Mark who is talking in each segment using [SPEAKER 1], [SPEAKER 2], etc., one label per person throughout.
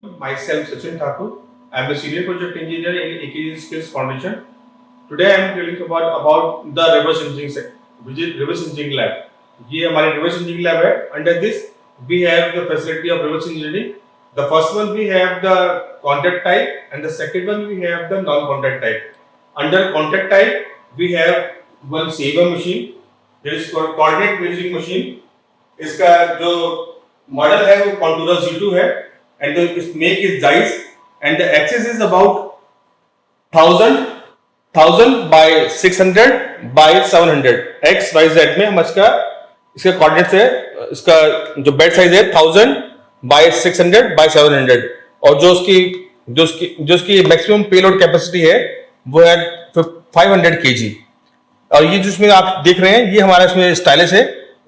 [SPEAKER 1] Myself Sachin Thakur. I am a senior project engineer in AKG Skills Foundation. Today I am telling about the reverse engineering which is reverse engineering lab. ये हमारे reverse engineering lab है. Under this we have the facility of reverse engineering. The first one we have the contact type and the second one we have the non-contact type. Under contact type we have one saver machine. There is coordinate measuring machine. इसका जो model है वो Contura Z2 है. And the make is Zeiss and the axis is about 1000 by 600 by 700 x y z में हम इसका coordinates है. इसका जो बेड साइज है 1000 by 600 by 700 और जो उसकी मैक्सिमम पेलोड कैपेसिटी है वो है 500 kg. और ये जिसमें आप देख रहे हैं ये हमारा इसमें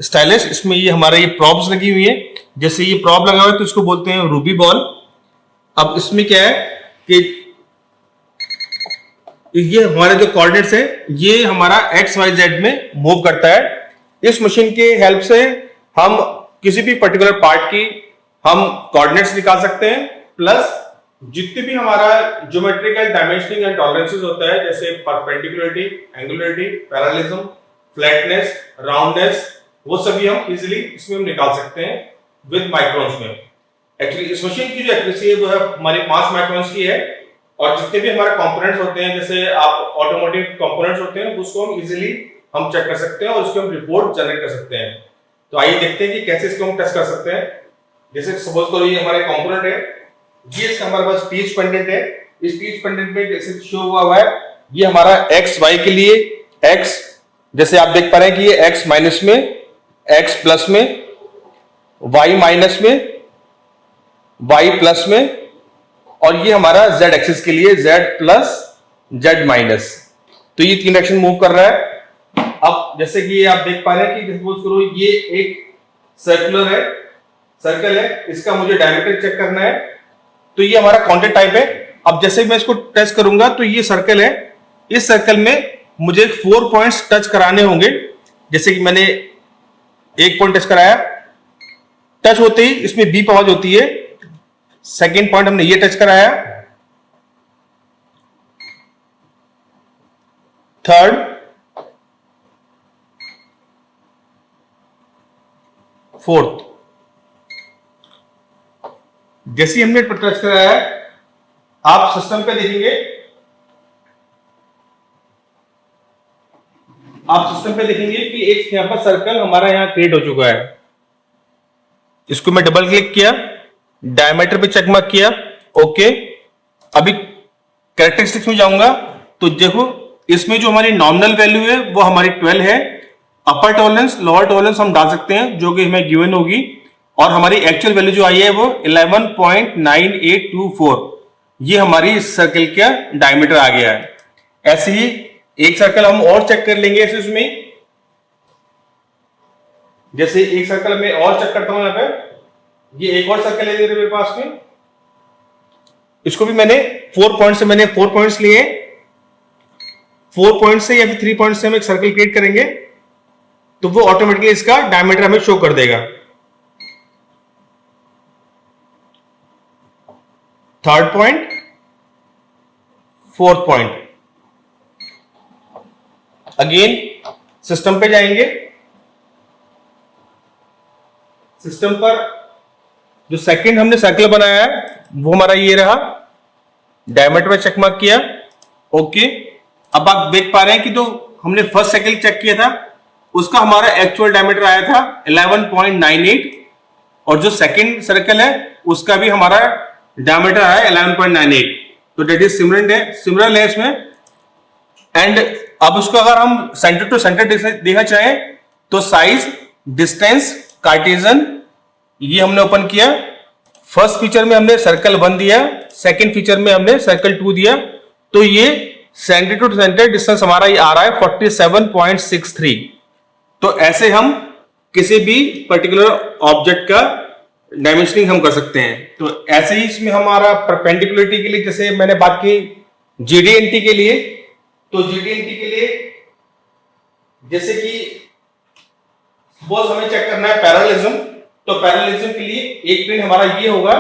[SPEAKER 1] स्टाइलिश इसमें ये हमारा ये प्रॉब्स लगी हुई है. जैसे ये प्रॉब लगा हुआ है तो इसको बोलते हैं रूबी बॉल. अब इसमें क्या है कि ये हमारे जो कोऑर्डिनेट्स है ये हमारा एक्स वाई जेड में मूव करता है. इस मशीन के हेल्प से हम किसी भी पर्टिकुलर पार्ट की हम कोऑर्डिनेट्स निकाल सकते हैं, प्लस जितने भी हमारा ज्योमेट्रिकल डायमेंशनिंग एंड टॉलरेंसेस होता है जैसे perpendicularity, angularity, parallelism, flatness, roundness, वो सभी हम इजीली इसमें हम निकाल सकते हैं विद माइक्रोन्स में. एक्चुअली इस मशीन की जो एक्यूरेसी है वो है हमारी 5 माइक्रोन्स की है. और जितने भी हमारे कंपोनेंट्स होते हैं जैसे आप ऑटोमोटिव कंपोनेंट्स होते हैं उसको हम इजीली हम चेक कर सकते हैं और उसको हम रिपोर्ट जनरेट कर सकते हैं. तो आइए देखते हैं कि कैसे इसको हम टेस्ट कर सकते हैं. जैसे सपोज करो ये हमारे कंपोनेंट है, ये इसका हमारे पास पीच पेंडेंट है. इस पीच पेंडेंट में जैसे शो हुआ है ये हमारा एक्स वाई के लिए एक्स, जैसे आप देख पा रहे हैं कि ये एक्स माइनस में, एक्स प्लस में, y माइनस में, y प्लस में, और ये हमारा z एक्सिस के लिए z प्लस z माइनस. तो ये तीन डायरेक्शन मूव कर रहा है. अब जैसे कि ये आप देख पा रहे हैं कि सपोज करो ये एक सर्कल है, इसका मुझे डायमीटर चेक करना है. तो ये हमारा कॉन्टैक्ट टाइप है. अब जैसे मैं इसको टेस्ट करूंगा तो ये सर्कल है, इस सर्कल में मुझे 4 पॉइंट्स टच कराने होंगे. जैसे कि मैंने एक पॉइंट टच कराया, टच होते ही इसमें बीप आवाज होती है. सेकेंड पॉइंट हमने ये टच कराया, थर्ड, फोर्थ. जैसे ही हमने टच कराया आप सिस्टम पे देखेंगे, कि एक यहां पर सर्कल हमारा यहां क्रिएट हो चुका है. इसको मैं डबल क्लिक किया, डायमीटर पे चेक मार्क किया, ओके. अभी कैरेक्टरिस्टिक्स में जाऊंगा तो देखो इसमें जो हमारी नॉमिनल वैल्यू है वो हमारी 12 है. अपर टॉलरेंस, लोअर टॉलरेंस हम डाल सकते हैं जो कि हमें गिवन होगी. और हमारी एक्चुअल वैल्यू जो आई है वो 11.9824. ये हमारी इस सर्कल का डायमीटर आ गया है. ऐसे ही एक सर्कल हम और चेक कर लेंगे इसमें. जैसे एक सर्कल में और चेक करता हूं, यहां पे ये एक और सर्कल है मेरे पास में. इसको भी मैंने 4 पॉइंट से मैंने 4 पॉइंट्स लिए. 4 पॉइंट से या फिर 3 पॉइंट से हम एक सर्कल क्रिएट करेंगे तो वो ऑटोमेटिकली इसका डायमीटर हमें शो कर देगा. Third point, fourth point. Again system पे जाएंगे. सिस्टम पर जो सेकंड हमने सर्कल बनाया है वो हमारा ये रहा. डायमीटर पे चेक मार्क किया, ओके. अब आप देख पा रहे हैं कि जो हमने फर्स्ट सर्कल चेक किया था उसका हमारा एक्चुअल डायमीटर आया था 11.98 और जो सेकंड सर्कल है उसका भी हमारा डायमीटर आया 11.98. तो डेट इज सिमिलर है इसमें. एंड अब उसको अगर हम सेंटर टू सेंटर देखना चाहें तो साइज, डिस्टेंस, कार्टेशियन ये हमने ओपन किया. फर्स्ट फीचर में हमने सर्कल 1 दिया, सेकंड फीचर में हमने सर्कल 2 दिया. तो ये सेंटर टू सेंटर डिस्टेंस हमारा ये आ रहा है 47.63. तो ऐसे हम किसी भी पर्टिकुलर ऑब्जेक्ट का डायमेंशनिंग हम कर सकते हैं. तो ऐसे ही इसमें हमारा परपेंडिकुलरिटी के लिए जैसे मैंने बात की जीडीएनटी के लिए, तो जीडीएनटी के लिए जैसे कि सपोज हमें चेक करना है पैरेललिज्म, तो पैरेललिज्म के लिए एक प्लेन हमारा ये होगा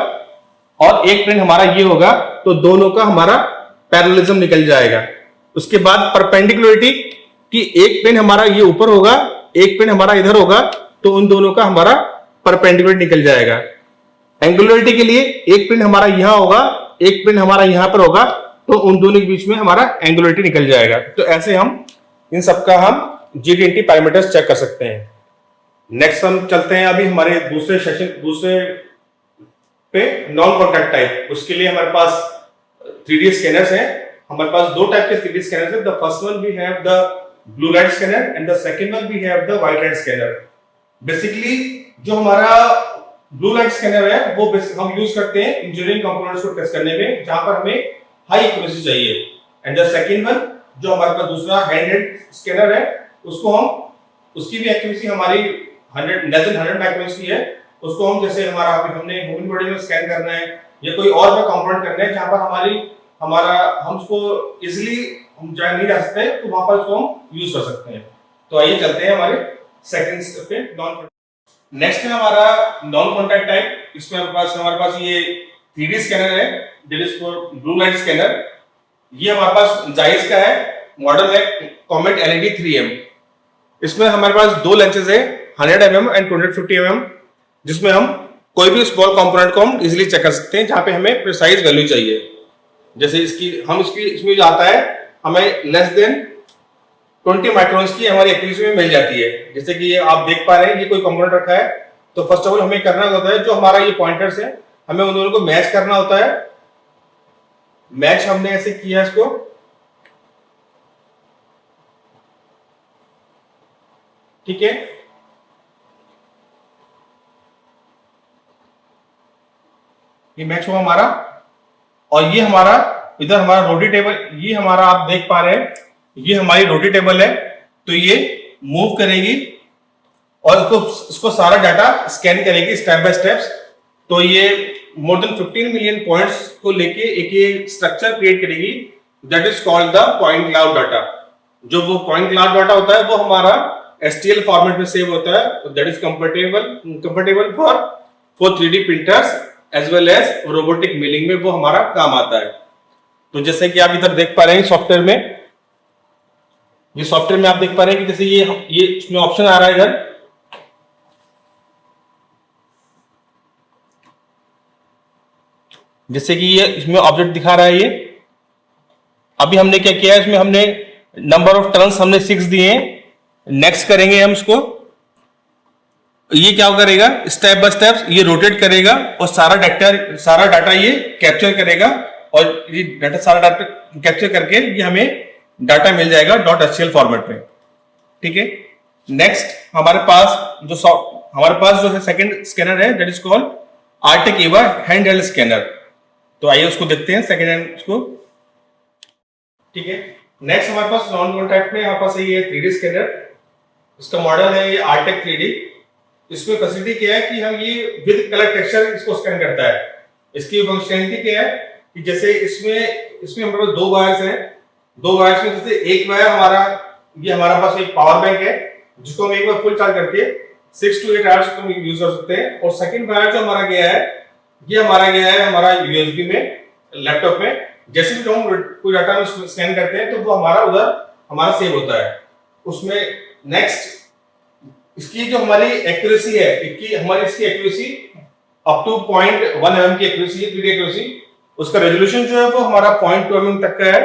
[SPEAKER 1] और एक प्रिंट हमारा ये होगा, तो दोनों का हमारा पैरेललिज्म निकल जाएगा। उसके बाद परपेंडिकुलरिटी कि एक पिन हमारा ये ऊपर होगा, एक पिन हमारा इधर होगा, तो उन दोनों का हमारा परपेंडिकुलर निकल जाएगा। एंगुलरिटी के लिए एक पिन हमारा यहां होगा, एक पिन हमारा यहां पर होगा, तो उन दोनों के बीच में हमारा एंगुलरिटी निकल जाएगा। तो ऐसे हम इन सबका हम GD&T पैरामीटर्स चेक कर सकते हैं। नेक्स्ट हम चलते हैं अभी हमारे दूसरे पे नॉन कॉन्टैक्ट टाइप। उसके लिए हमारे पास 3D स्कैनर्स हैं। हमारे पास दो टाइप के 3D स्कैनर्स हैं। The first one we have the blue light scanner and the second one we have the white light scanner. Basically जो हमारा ब्लू लाइट स्कैनर है वो हम यूज करते हैं इंजीनियरिंग कंपोनेंट्स को टेस्ट करने में, जहां पर हमें हाई एक्यूरेसी चाहिए। एंड द सेकंड वन जो हमारे पास दूसरा हैंड स्कैनर है, उसको हम उसकी भी एक्यूरेसी हमारी 100 माइक्रोन्स की है। उसको हम जैसे हमारा अभी हमने ह्यूमन बॉडी में स्कैन करना है या कोई और भी कंपोनेंट करना है जहां पर हम उसको इजीली हम जा नहीं जा सकते, तो वहां पर उसको हम यूज कर सकते हैं। तो आइए चलते हैं हमारे सेकंड स्टेप पे नॉन। नेक्स्ट है हमारा नॉन कॉन्टैक्ट टाइप। इसमें हमारे पास ये 3D स्कैनर है, that is for blue light scanner. ये हमारे पास जायज का है, मॉडल है कॉमेट LED 3M। इसमें हमारे पास दो लेंसेज है, 100 mm एंड 250 mm, जिसमें हम कोई भी स्मॉल कंपोनेंट को हम इजीली चेक कर सकते हैं जहां पे हमें प्रिसाइज वैल्यू चाहिए। जैसे इसमें जो आता है हमें लेस देन 20 माइक्रोन्स की हमारी एक्यूरेसी में मिल जाती है। जैसे कि ये आप देख पा रहे हैं, ये कोई कंपोनेंट रखा है, तो फर्स्ट ऑफ ऑल हमें करना होता है जो हमारा ये पॉइंटर्स है, हमें उन दोनों को मैच करना होता है। मैच हमने ऐसे किया इसको, ठीक है। ये मैच हुआ हमारा, और ये हमारा इधर हमारा रोटेटेबल, ये हमारा आप देख पा रहे हैं, ये हमारी रोटेटेबल है, तो ये मूव करेगी और इसको सारा डाटा स्कैन करेगी स्टेप बाय स्टेप्स। तो ये मोर देन 15 मिलियन पॉइंट्स को लेके एक ये स्ट्रक्चर क्रिएट करेगी, that is called the point cloud data. जो वो पॉइंट क्लाउड डाटा होता है वो हमारा STL फॉर्मेट में सेव होता है, that is comfortable for 3D printers as well as robotic milling में वो हमारा काम आता है। तो जैसे कि आप इधर देख पा रहे हैं सॉफ्टवेयर में, ये सॉफ्टवेयर में आप देख पा रहे हैं कि जैसे ये इसमें ऑप्शन आ रहा है इधर, जैसे कि ये इसमें ऑब्जेक्ट दिखा रहा है। ये अभी हमने क्या किया है, इसमें हमने नंबर ऑफ टर्न्स हमने 6 दिए हैं। नेक्स्ट करेंगे हम इसको, ये क्या करेगा, स्टेप बाय स्टेप ये रोटेट करेगा और सारा डाटा ये कैप्चर करेगा, और ये डाटा सारा डाटा कैप्चर करके ये हमें डाटा मिल जाएगा .stl फॉर्मेट में, ठीक है। नेक्स्ट हमारे पास जो है सेकंड स्कैनर है, that is called Artec EVA hand held scanner. तो आइए उसको देखते हैं सेकंड हैंड उसको, ठीक है। नेक्स्ट हमारे पास नॉन कॉन्टैक्ट में हमारे पास ये 3D स्कैनर, इसका मॉडल है ये Artec 3D। इसमें फैसिलिटी क्या है कि हम ये विद कलर टेक्सचर इसको स्कैन करता है। इसकी फंक्शनैलिटी क्या है कि जैसे इसमें हमारे पास 2 वायर्स हैं, 2 वायर्स में जैसे एक वायर हमारा पास एक पावर बैंक है, जिसको हम एक बार फुल चार्ज करके 6 to 8 आवर्स तक हम यूज कर सकते हैं। और सेकंड वायर जो हमारा गया है, ये हमारा USB में लैपटॉप में, जैसे भी हम कोई डाटा स्कैन करते हैं तो वो हमारा उधर हमारा सेव होता है उसमें। नेक्स्ट इसकी जो हमारी एक्यूरेसी है, इसकी एक्यूरेसी अप टू 0.1 mm की एक्यूरेसी है, 3D एक्यूरेसी। उसका रेजोल्यूशन जो है वो हमारा 0.2 mm तक का है।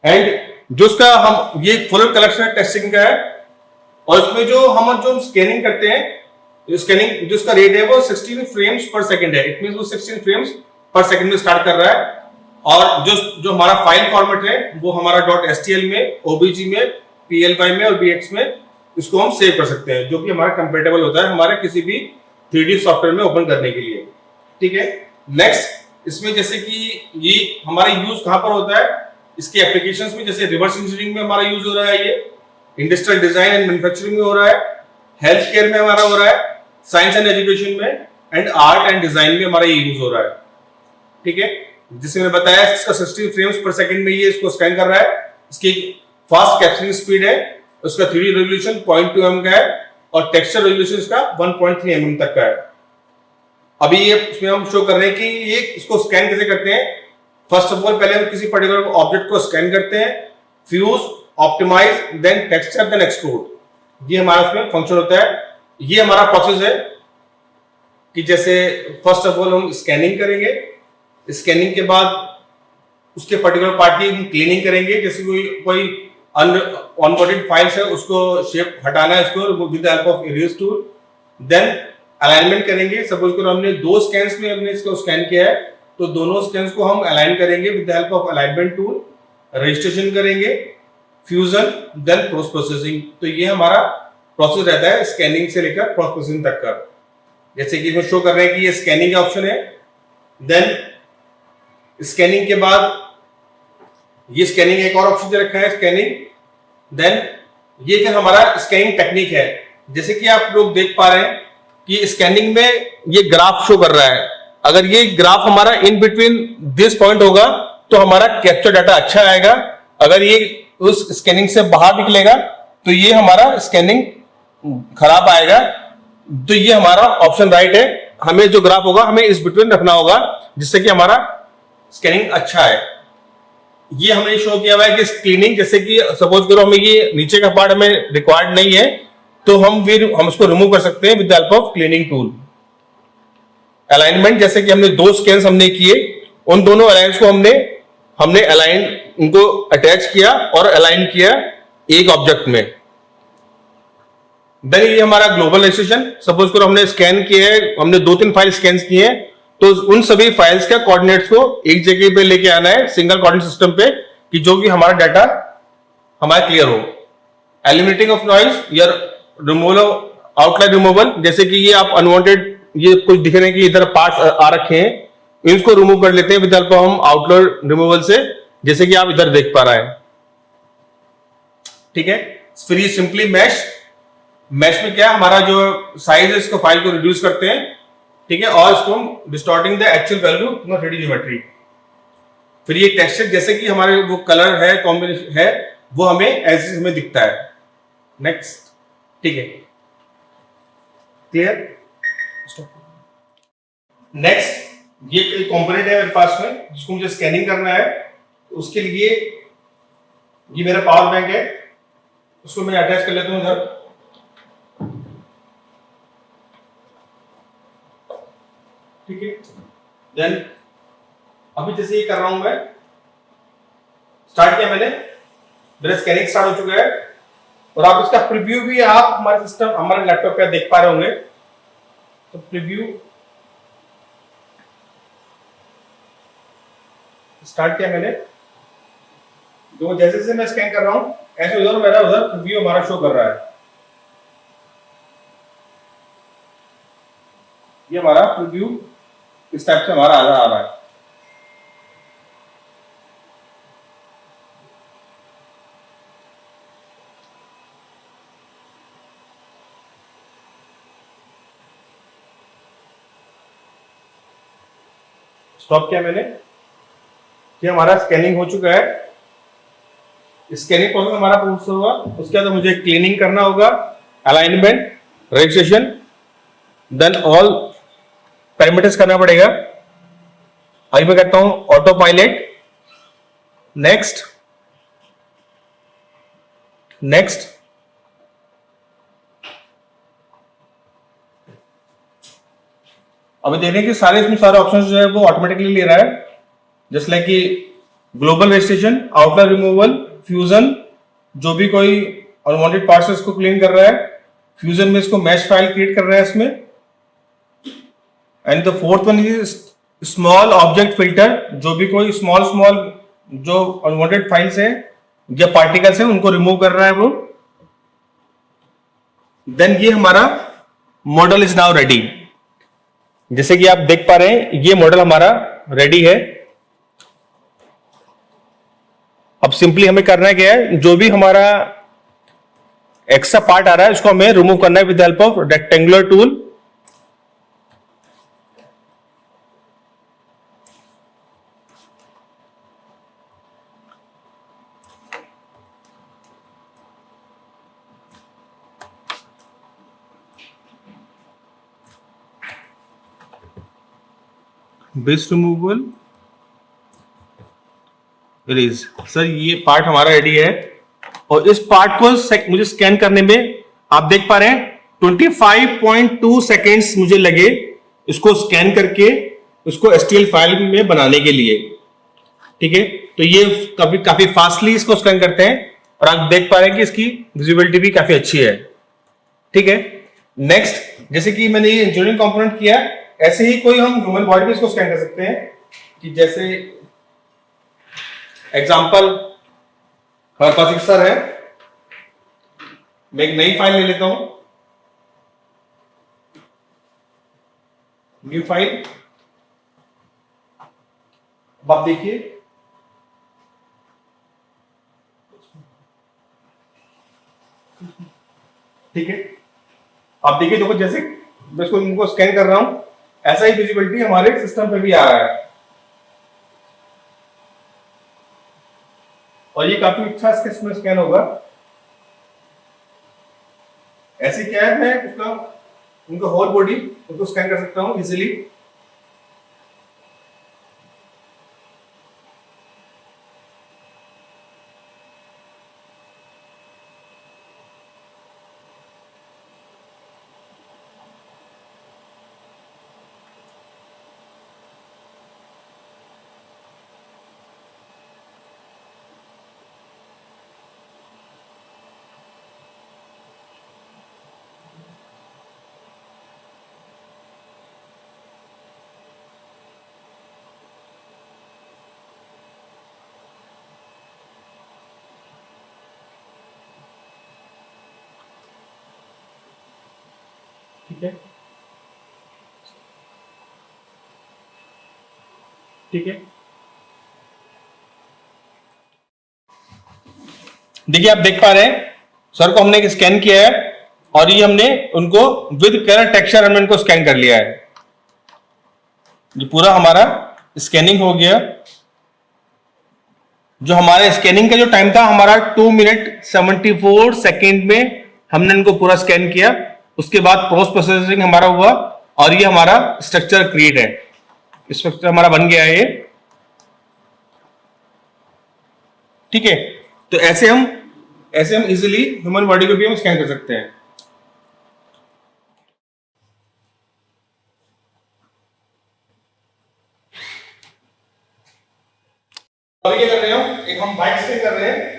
[SPEAKER 1] एंड जो उसका हम ये फुल कलेक्शन टेस्टिंग का है, और इसमें जो स्कैनिंग करते हैं, स्कैनिंग जो उसका रेट है वो 16 फ्रेम्स पर सेकंड है। इट मींस वो 16 फ्रेम्स पर सेकंड में स्टार्ट कर रहा है। और जो हमारा फाइल फॉर्मेट है वो हमारा .stl में, OBJ में, PLY में और BX में इसको हम सेव कर सकते हैं, जो कि हमारा कंपेटेबल होता है हमारे किसी भी 3D सॉफ्टवेयर में ओपन करने के लिए, ठीक है। नेक्स्ट इसमें जैसे कि ये हमारा यूज कहां पर होता है, इसके एप्लीकेशंस में, जैसे रिवर्स इंजीनियरिंग में हमारा यूज हो रहा है, ये इंडस्ट्रियल डिजाइन एंड मैन्युफैक्चरिंग में हो रहा है, हेल्थ केयर में हमारा हो रहा है, साइंस एंड एजुकेशन में, एंड आर्ट एंड डिजाइन में हमारा ये यूज हो रहा है, ठीक है। जिससे मैंने बताया इसका 16 फ्रेम्स पर सेकंड में ये इसको स्कैन कर रहा है। इसकी फास्ट कैप्चरिंग स्पीड है, उसका 3D रेजोल्यूशन 0.2 mm का है, और टेक्सचर रेजोल्यूशन इसका 1.3 mm तक का है। अभी ये इसमें हम शो कर रहे हैं कि ये इसको स्कैन कैसे करते हैं। फर्स्ट ऑफ ऑल पहले हम किसी पर्टिकुलर ऑब्जेक्ट को स्कैन करते हैं, fuse, optimize, then texture, then extrude. ये हमारा इसमें फंक्शन होता है। ये हमारा प्रोसेस है कि जैसे फर्स्ट ऑफ ऑल हम स्कैनिंग करेंगे, स्कैनिंग के बाद उसके पर्टिकुलर पार्ट की क्लीनिंग करेंगे। जैसे कोई अनवांटेड फाइल्स है उसको शेप हटाना है, इसको with the help of erase tool. Then alignment करेंगे। सपोज करो हमने 2 स्कैन्स में हमने इसको स्कैन किया है, तो दोनों स्कैन्स को हम अलाइन करेंगे with the help of alignment tool. Registration करेंगे, फ्यूजन, देन पोस्ट प्रोसेसिंग। तो ये हमारा प्रोसेस रहता है स्कैनिंग से लेकर पोस्ट प्रोसेसिंग तक का। जैसे कि इसमें शो कर रहे हैं कि ये स्कैनिंग का ऑप्शन है। देन स्कैनिंग के बाद ये स्कैनिंग एक और ऑप्शन दे रखा है, स्कैनिंग। देन ये फिर हमारा स्कैनिंग टेक्निक है। जैसे कि आप लोग देख पा रहे हैं कि स्कैनिंग में ये ग्राफ शो कर रहा है। अगर ये ग्राफ हमारा इन बिटवीन दिस पॉइंट होगा तो हमारा कैप्चर डाटा अच्छा आएगा। अगर ये उस स्कैनिंग से बाहर निकलेगा तो ये हमारा स्कैनिंग खराब आएगा। तो ये हमारा ऑप्शन राइट है। हमें जो ग्राफ होगा हमें इस बिटवीन रखना होगा जिससे कि हमारा स्कैनिंग अच्छा है। ये हमें शो किया हुआ है कि क्लीनिंग, जैसे कि सपोज करो हमें ये नीचे का पार्ट हमें रिक्वायर्ड नहीं है तो हम उसको रिमूव कर सकते हैं with the help of cleaning tool. Alignment, जैसे कि हमने 2 स्कैन्स हमने किए, उन दोनों अलाइंस को हमने अलाइन उनको अटैच किया और अलाइन किया एक ऑब्जेक्ट में। देन ये हमारा ग्लोबल रजिस्ट्रेशन। सपोज करो हमने स्कैन किया है, हमने 2-3 फाइल स्कैन किए हैं, तो उन सभी फाइल्स के कोऑर्डिनेट्स को एक जगह पे लेके आना है सिंगल कोऑर्डिनेट सिस्टम पे, कि जो कि हमारा डाटा हमारा क्लियर हो। एलिमिनेटिंग ऑफ नॉइज या रिमूवल आउटलाइन रिमूवल, जैसे कि ये आप अनवांटेड ये कुछ दिख रहे हैं कि इधर पार्ट्स आ रखे हैं, इसको रिमूव कर लेते हैं विद हेल्प ऑफ हम आउटलाइन रिमूवल से, जैसे कि आप इधर देख पा रहे हैं। ठीक है। फिर ये सिंपली मैश में क्या हमारा जो साइज है इसको फाइल को रिड्यूस करते हैं। ठीक है। और इसको हम distorting the actual value in 3D geometry. फिर ये टेक्सचर, जैसे कि हमारे वो कलर है, कॉम्बिनेशन है, वो हमें ऐसे हमें दिखता है। नेक्स्ट। ठीक है, क्लियर। नेक्स्ट ये एक कंपोनेंट है मेरे पास में जिसको मुझे स्कैनिंग करना है। उसके लिए ये मेरा पावर बैंक है, उसको मैं अटैच कर लेता हूं इधर। ठीक है। देन अभी जैसे ये कर रहा हूं मैं, स्टार्ट किया मैंने, मेरा स्कैनिंग स्टार्ट हो चुका है। और आप इसका प्रीव्यू भी आप हमारे सिस्टम हमारे लैपटॉप पे देख पा रहे होंगे। तो प्रीव्यू स्टार्ट किया मैंने, जो जैसे जैसे मैं स्कैन कर रहा हूं ऐसे उधर मेरा उधर प्रीव्यू हमारा शो कर रहा है। ये हमारा प्रीव्यू इस टाइप से हमारा आ रहा है। स्टॉप किया मैंने, कि हमारा स्कैनिंग हो चुका है। स्कैनिंग प्रोसेस हमारा पूरा हुआ। उसके बाद मुझे क्लीनिंग करना होगा, alignment, registration, then all parameters करना पड़ेगा। अभी मैं कहता हूं ऑटो पायलट, नेक्स्ट, नेक्स्ट। अभी देख रहे हैं कि सारे इसमें सारे ऑप्शंस जो है वो ऑटोमेटिकली ले रहा है। जस्ट लाइक कि global registration, outline removal, fusion, जो भी कोई अनवांटेड पार्ट्स है इसको क्लीन कर रहा है। फ्यूजन में इसको मैश फाइल क्रिएट कर रहा है इसमें। And the fourth one is small object filter, जो भी कोई स्मॉल जो अनवांटेड फाइल्स है या पार्टिकल्स है उनको रिमूव कर रहा है वो। देन ये हमारा मॉडल इज नाउ रेडी। जैसे कि आप देख पा रहे हैं ये मॉडल हमारा रेडी है। अब सिंपली हमें करना क्या है, जो भी हमारा एक्स्ट्रा पार्ट आ रहा है उसको हमें रिमूव करना है with help of rectangular tool. Base removal erase. Sir ये पार्ट हमारा रेडी है और इस पार्ट को मुझे स्कैन करने में आप देख पा रहे हैं 25.2 सेकेंड्स मुझे लगे इसको स्कैन करके उसको एसटीएल फाइल में बनाने के लिए। ठीक है, तो ये काफी फास्टली इसको स्कैन करते हैं और आप देख पा रहे हैं कि इसकी विजिबिलिटी भी काफी अच्छी है। ठीक है, नेक्स्ट जैसे कि मैंने ये इंजीनियरिंग कंपोनेंट किया, ऐसे ही कोई हम ह्यूमन बॉडी पे इसको स्कैन कर सकते हैं कि जैसे एग्जांपल हमारे पास एक सर है, मैं एक नई फाइल ले लेता हूं, न्यू फाइल। अब आप देखिए ठीक है, आप देखिए देखो जैसे मैं इसको इनको स्कैन कर रहा हूं ऐसा ही विजिबिलिटी हमारे सिस्टम पे भी आ रहा है और ये काफी अच्छा इसमें स्कैन होगा। ऐसे क्या है, मैं उसका उनका होल बॉडी उनको स्कैन कर सकता हूं इजीली। ठीक है, ठीक है, देखिए आप देख पा रहे हैं सर को हमने स्कैन किया है और ये हमने उनको विद कलर टेक्सचर हमने उनको स्कैन कर लिया है। ये पूरा हमारा स्कैनिंग हो गया। जो हमारे स्कैनिंग का जो टाइम था हमारा 2 मिनट 74 सेकेंड में हमने इनको पूरा स्कैन किया। उसके बाद पोस्ट प्रोसेसिंग हमारा हुआ और ये हमारा स्ट्रक्चर क्रिएट है, स्ट्रक्चर हमारा बन गया है ये। ठीक है, तो ऐसे हम इजीली ह्यूमन बॉडी को भी हम स्कैन कर सकते हैं। अभी क्या कर रहे हो, एक हम बाइक स्कैन कर रहे हैं।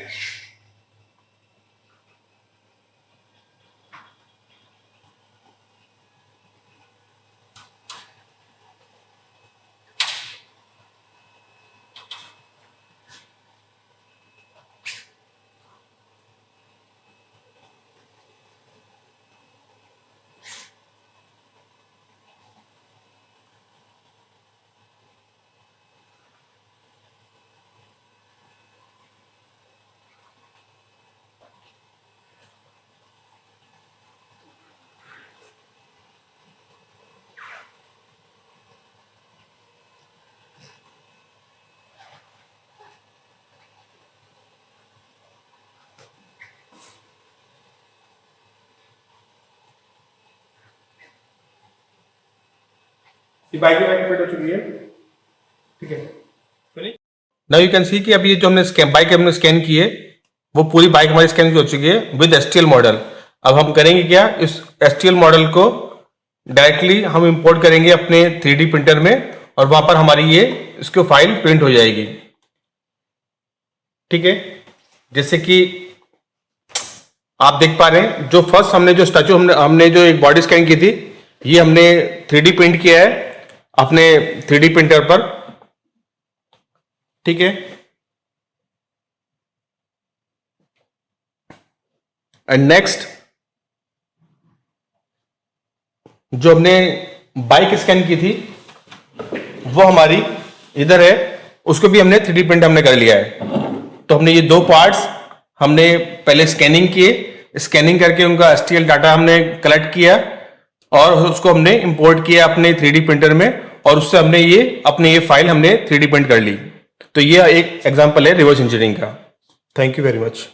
[SPEAKER 1] बाइक हो चुकी है। ठीक है, नाउ यू कैन सी कि अभी जो हमने बाइक स्कैन की है वो पूरी बाइक हमारी स्कैन हो चुकी है विद एसटीएल मॉडल। अब हम करेंगे क्या, इस एसटीएल मॉडल को डायरेक्टली हम इंपोर्ट करेंगे अपने 3D प्रिंटर में और वहां पर हमारी ये इसकी फाइल प्रिंट हो जाएगी। ठीक है, जैसे कि आप देख पा रहे हैं जो फर्स्ट हमने जो स्टैचू हमने जो एक बॉडी स्कैन की थी ये हमने 3D प्रिंट किया है अपने 3D प्रिंटर पर। ठीक है, एंड नेक्स्ट जो हमने बाइक स्कैन की थी वो हमारी इधर है, उसको भी हमने 3D प्रिंट हमने कर लिया है। तो हमने ये दो पार्ट्स हमने पहले स्कैनिंग किए, स्कैनिंग करके उनका एसटीएल डाटा हमने कलेक्ट किया और उसको हमने इंपोर्ट किया अपने 3D प्रिंटर में और उससे हमने ये फाइल हमने 3D प्रिंट कर ली। तो ये एक एग्जांपल है रिवर्स इंजीनियरिंग का। Thank you very much.